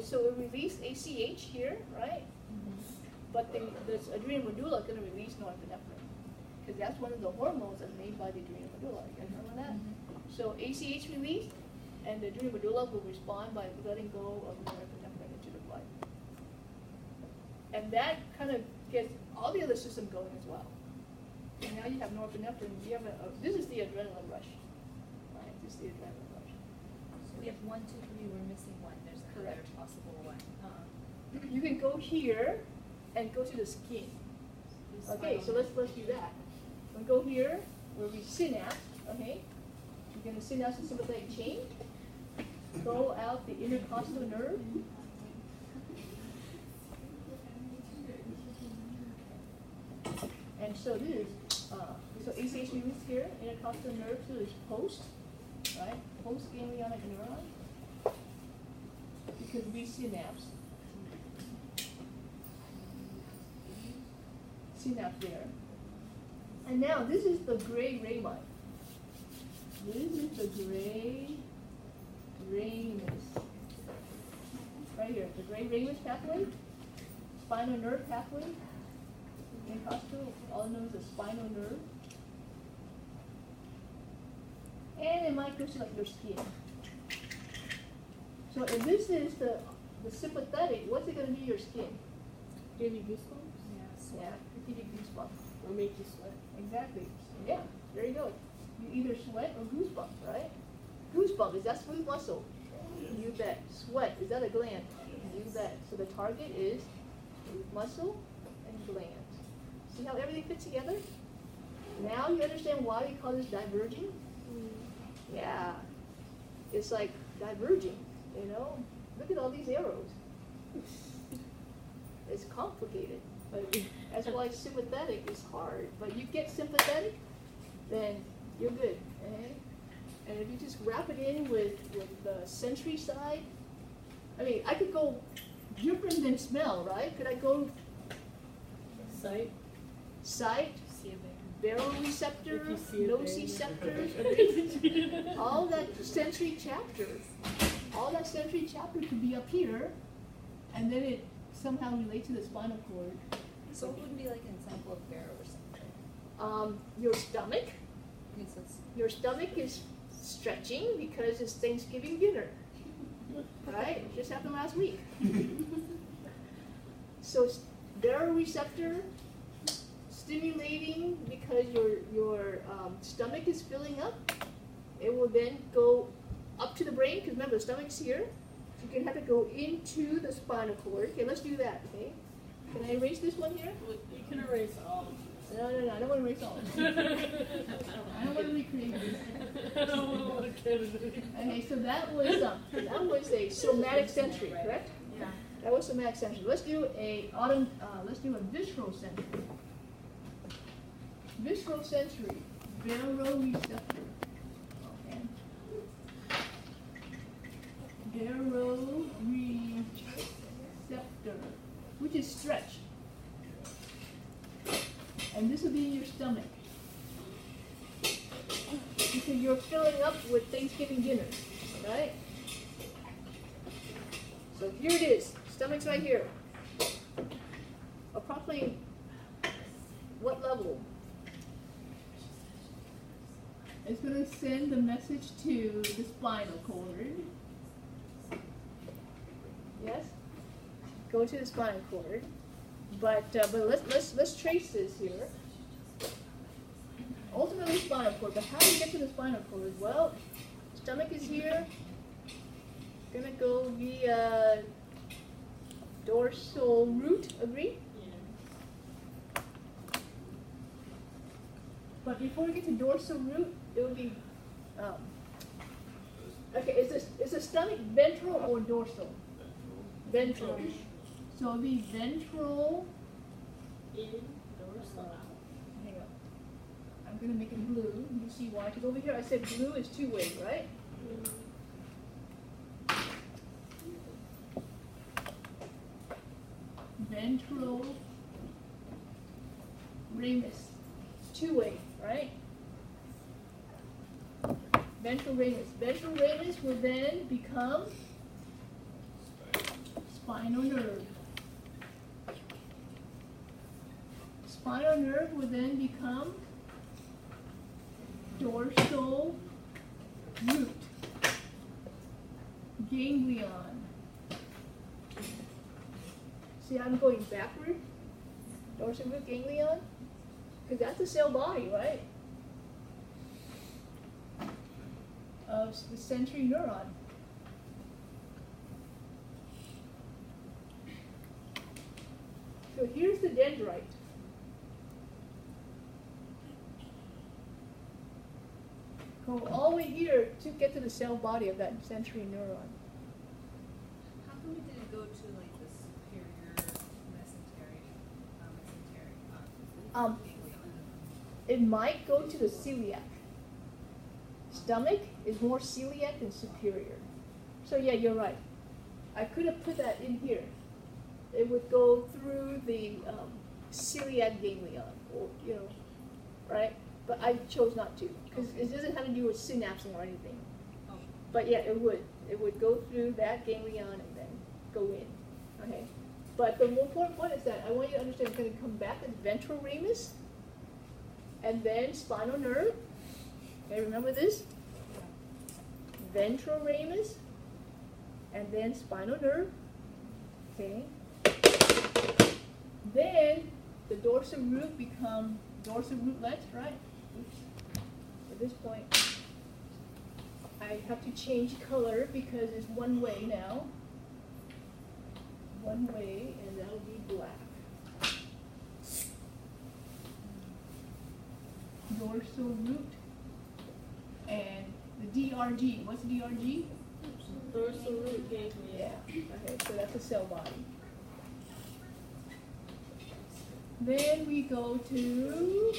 so it released ACH here, right? But the adrenal medulla is going to release norepinephrine, because that's one of the hormones that's made by the adrenal medulla. You guys remember that? So ACH released, and the adrenal medulla will respond by letting go of norepinephrine into the blood. And that kind of gets all the other systems going as well. And now you have norepinephrine. You have this is the adrenaline rush, right? This is the adrenaline rush. So we have 1, 2, 3. We're missing one. There's another Correct. possible one. You can go here and go to the skin. Okay, so let's do that. We go here where we synapse. Okay, you're going to synapse the sympathetic chain. Go out the intercostal nerve. And so this is, so ACH release here, intercostal nerve, so it's post, right? Post ganglionic neuron. Because we synapse. Synapse there. And now this is the gray ramus. This is the gray ramus. Right here, the gray ramus pathway, spinal nerve pathway. Intercostal, all known as the spinal nerve. And it might go to like your skin. So if this is the sympathetic, what's it going to be your skin? Give you goosebumps? Yeah, it give you goosebumps. Or make you sweat? Exactly. Yeah, there you go. You either sweat or goosebumps, right? Goosebumps, is that smooth muscle? You bet. Sweat, is that a gland? You bet. So the target is muscle and gland. See how everything fits together? Now you understand why we call this diverging? Yeah. It's like diverging, you know? Look at all these arrows. It's complicated. But that's why sympathetic is hard. But you get sympathetic, then you're good. Okay? And if you just wrap it in with the sensory side, I mean, I could go different than smell, right? Could I go Sight? sight, See a bear. baroreceptor, If you see a bear, nociceptors, all that sensory chapter. All that sensory chapter could be up here, and then it somehow relates to the spinal cord. So what would be like an example of bear or something? Your stomach. Okay, so it's Your stomach is stretching because it's Thanksgiving dinner, right? It just happened last week. So baroreceptor, stimulating because your stomach is filling up. It will then go up to the brain, because remember the stomach's here. So you're gonna have to go into the spinal cord. Okay, let's do that, okay? Can I erase this one here? You can erase all. No, I don't want to erase all. I don't want to recreate this. I don't want to look at it. Okay, so that was a somatic sensory, correct? yeah. That was somatic sensory. Let's do a visceral sensory. Visceral sensory, baroreceptor. Okay. Baroreceptor, which is stretch. And this will be in your stomach. Because you're filling up with Thanksgiving dinner, right? So here it is. Stomach's right here. Approximately what level? It's going to send the message to the spinal cord. Yes? Go to the spinal cord. But let's trace this here. Ultimately spinal cord, but how do you get to the spinal cord? Well, stomach is here. Gonna go via dorsal root, agree? Yeah. But before we get to dorsal root, it will be, okay, is the stomach ventral or dorsal? Ventral. So it'll be ventral. In, dorsal, out. Hang on. I'm going to make it blue. You see why? Because over here I said blue is two-way, right? Ventral ramus. Two-way, right? Ventral ramus. Ventral ramus will then become spinal nerve. Spinal nerve will then become dorsal root ganglion. See, I'm going backward. Dorsal root ganglion, because that's the cell body, right? Of the sensory neuron. So here's the dendrite. Go all the way here to get to the cell body of that sensory neuron. How come we didn't go to like the superior mesenteric ganglion? It might go to the celiac. Stomach is more celiac than superior. So yeah, you're right. I could have put that in here. It would go through the celiac ganglion, or right? But I chose not to because it doesn't have to do with synapsing or anything. Oh. But yeah, it would. It would go through that ganglion and then go in. Okay. But the more important point is that I want you to understand it's going to come back as ventral ramus, and then spinal nerve. Okay, remember this? Ventral ramus, and then spinal nerve. Okay. Then the dorsal root become dorsal rootlets, right? Oops. At this point, I have to change color because it's one way now. One way, and that'll be black. Dorsal root and the DRG. What's DRG? Dorsal root ganglion. Yeah. Okay, so that's a cell body. Then we go to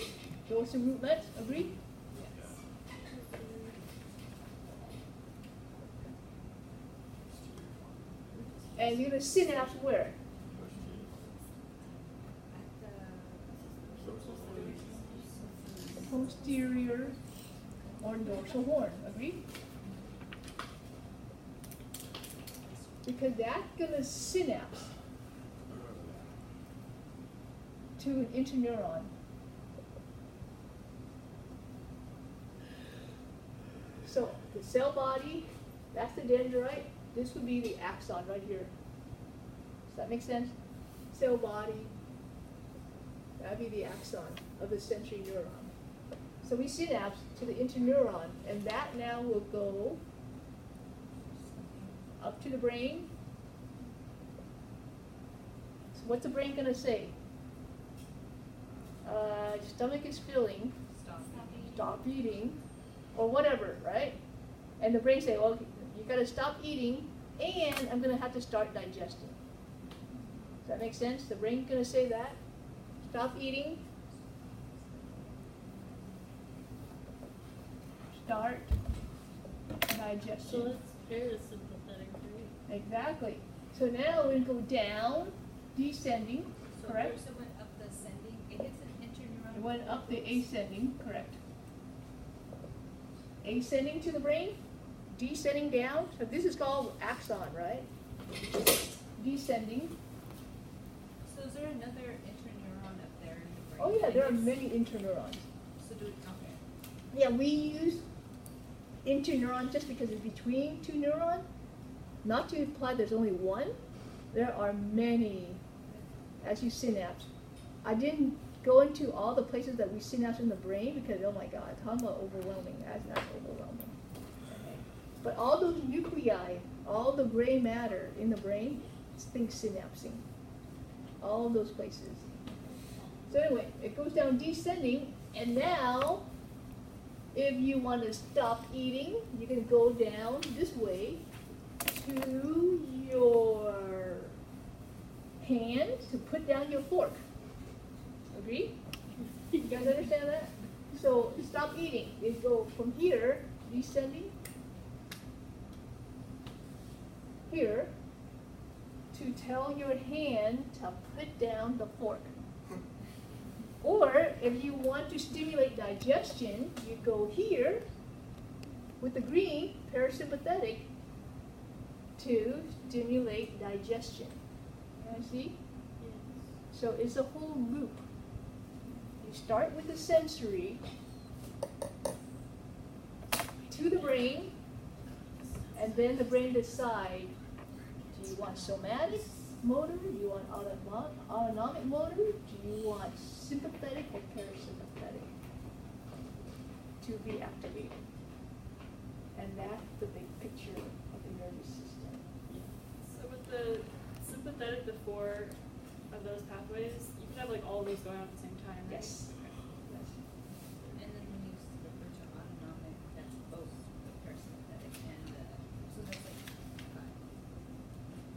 dorsal rootlets. Agree? Yes. And you're gonna synapse where? Posterior or dorsal horn. Agree? Because that's gonna synapse to an interneuron. So the cell body, that's the dendrite. This would be the axon right here. Does that make sense? Cell body, that'd be the axon of the sensory neuron. So we synapse to the interneuron, and that now will go up to the brain. So what's the brain gonna say? Stomach is filling, stop eating, or whatever, right? And the brain say, well, you gotta stop eating, and I'm gonna have to start digesting. Does that make sense? The brain's gonna say that. Stop eating. Start digestion. So it's parasympathetic, right? Exactly. So now we're gonna go down, descending, So correct? first it went up the ascending, it hits an interneuron. It went up the ascending, correct. Ascending to the brain, descending down. So this is called axon, right? Descending. So is there another interneuron up there in the brain? Oh yeah, there are many interneurons. So do we, okay. Yeah, we use interneuron just because it's between two neurons. Not to imply there's only one. There are many as you synapse. I didn't go into all the places that we synapse in the brain because, oh my God, talking about overwhelming. That's not overwhelming. Okay. But all those nuclei, all the gray matter in the brain, think synapsing. All those places. So anyway, it goes down descending, and now if you want to stop eating, you can go down this way to your hand to put down your fork. Agree? You guys understand that? So stop eating. You go from here, descending, here, to tell your hand to put down the fork. Or if you want to stimulate digestion, you go here with the green, parasympathetic, to stimulate digestion. See? Yes. So it's a whole loop. You start with the sensory to the brain, and then the brain decides, do you want somatic motor? Do you want autonomic motor? Do you want sympathetic or parasympathetic to be activated? And that's the big picture of the nervous system. So with the sympathetic, the four of those pathways, you could have like all of those going on at the same time, right? Yes. Yes. And then when you refer to autonomic, that's both the parasympathetic and the, so that's like five,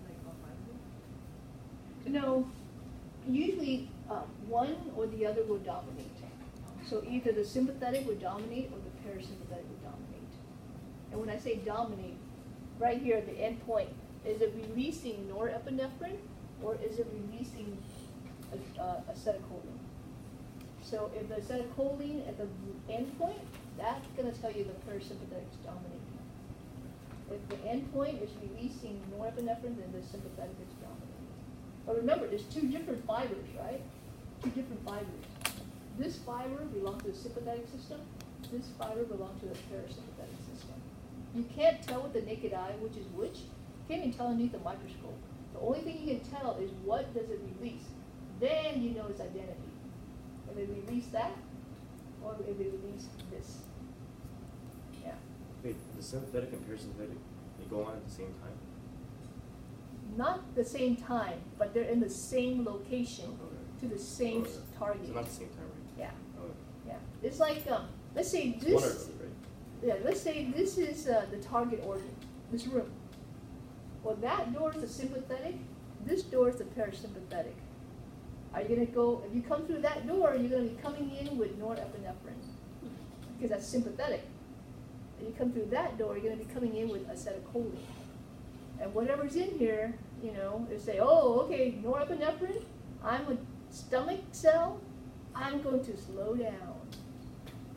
like all five of them? No, usually one or the other will dominate. So either the sympathetic would dominate or the parasympathetic would dominate. And when I say dominate, right here at the end point, is it releasing norepinephrine or is it releasing acetylcholine? So if the acetylcholine at the end point, that's going to tell you the parasympathetic is dominating. If the end point is releasing norepinephrine, then the sympathetic is dominating. But remember, there's two different fibers, right? Two different fibers. This fiber belongs to the sympathetic system. This fiber belongs to the parasympathetic system. You can't tell with the naked eye which is which. You can't even tell underneath the microscope. The only thing you can tell is what does it release. Then you know its identity. If it released that, or if it released this. Yeah. Wait, the sympathetic and parasympathetic, they go on at the same time? Not the same time, but they're in the same location Okay. to the same Okay. target. So not the same time, right? Yeah, Okay. yeah. It's like, let's say It's one or this. the other, right? Yeah, let's say this is the target organ, this room. Well, that door is the sympathetic, this door is the parasympathetic. Are you going to go, if you come through that door, you're going to be coming in with norepinephrine, because that's sympathetic. And you come through that door, you're going to be coming in with acetylcholine. And whatever's in here, you know, they say, oh, okay, norepinephrine, I'm a stomach cell, I'm going to slow down.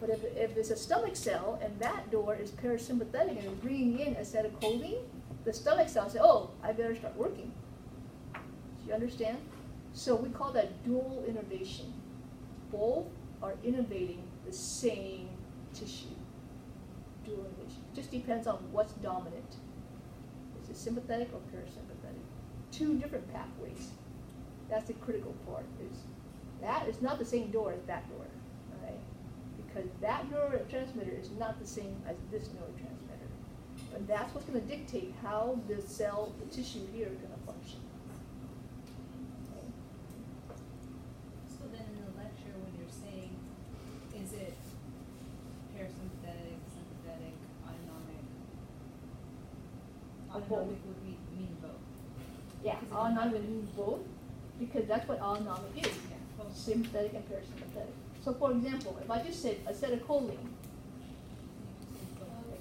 But if it's a stomach cell and that door is parasympathetic and it's bringing in acetylcholine, the stomach cell says, oh, I better start working. Do you understand? So we call that dual innervation. Both are innervating the same tissue. Dual innervation. Just depends on what's dominant. Is it sympathetic or parasympathetic? Two different pathways. That's the critical part. That is not the same door as that door. All right? Because that neurotransmitter is not the same as this neurotransmitter. And that's what's going to dictate how the cell, the tissue here is going to function. Okay? So then in the lecture, when you're saying, is it parasympathetic, sympathetic, autonomic? Both. Autonomic would mean both. Yeah, autonomic means both, because that's what autonomic is. Yeah, both. Sympathetic and parasympathetic. So for example, if I just said acetylcholine,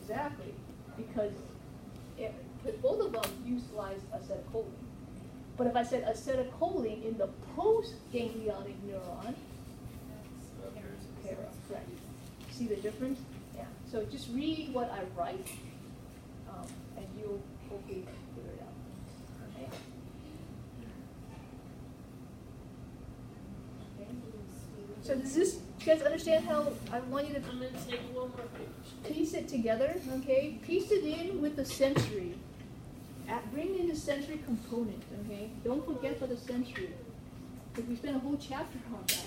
exactly, because both of them utilize acetylcholine. But if I said acetylcholine in the post-ganglionic neuron, correct. See the difference? Yeah. So just read what I write, and you'll hopefully figure it out. Okay? Okay. So does this, you guys understand how I want you to I'm gonna take one more picture. piece it together, okay? Piece it in with the sensory. Bring in the sensory component, okay? Don't forget about the sensory, because we spent a whole chapter on that.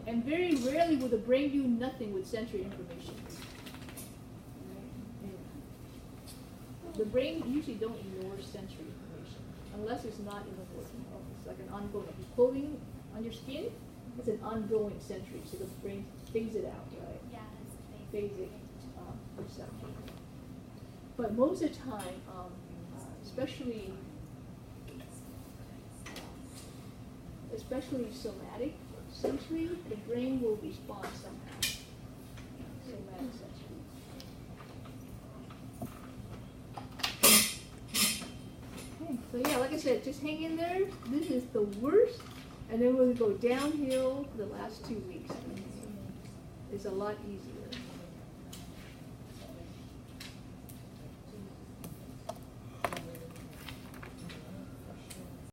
And very rarely will the brain do nothing with sensory information. The brain usually don't ignore sensory information, unless it's not in the working mode. It's like an ongoing. If you're clothing on your skin, it's an ongoing sensory, so the brain fades it out, right? Yeah, that's Basic perception. But most of the time, especially somatic sensory, the brain will respond somehow. Somatic sensory. Okay, so yeah, like I said, just hang in there. This is the worst, and then we'll go downhill for the last 2 weeks. It's a lot easier.